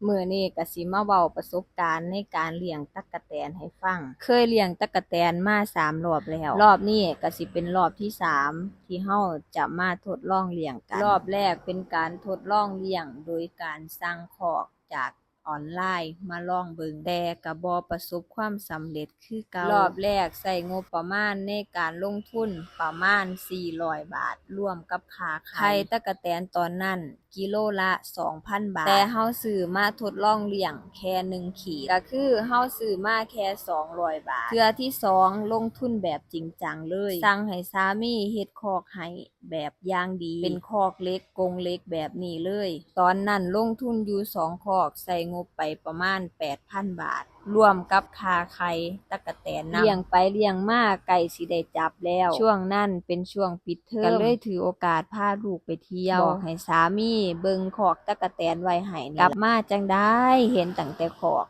มื้อนี้ก็สิมาเว้าประสบการณ์ในการเลี้ยงตั๊กแตนให้ฟัง เคยเลี้ยงตั๊กแตนมา3 รอบแล้ว รอบนี้ก็สิเป็นรอบที่3ที่เราจะมาทดลองเลี้ยงกัน รอบแรกเป็นการทดลองเลี้ยงโดยการสั่งคอกจากออนไลน์มาลองเบิ่ง แต่ก็บ่ประสบความสำเร็จคือเก่ารอบแรกใช้งบประมาณในการลงทุนประมาณ400 บาทรวมกับค่าไข่ตั๊กแตนตอนนั้นกิโลละ 2,000 บาท แต่เราซื้อมาทดลองเลี้ยงแค่1ขีดก็คือเราซื้อมาแค่200 บาทเทื่อที่2ลงทุนแบบจริงจังเลยสั่งให้สามีเฮ็ดคอกให้แบบอย่างดีเป็นคอกเหล็กกรงเหล็กแบบนี้เลยตอนนั้นลงทุนอยู่2คอกใส่งบไปประมาณ 8,000 บาทรวมกับค่าไข่ตั๊กแตนนำเลี้ยงไปเลี้ยงมาใกล้สิได้จับแล้วช่วงนั้นเป็นช่วงปิดเทอมก็เลยถือโอกาสพาลูกไปเที่ยวบอกให้สามีเบิ่งคอกตั๊กแตนไว้ให้กลับมาจังได้เห็นตั้งแต่คอก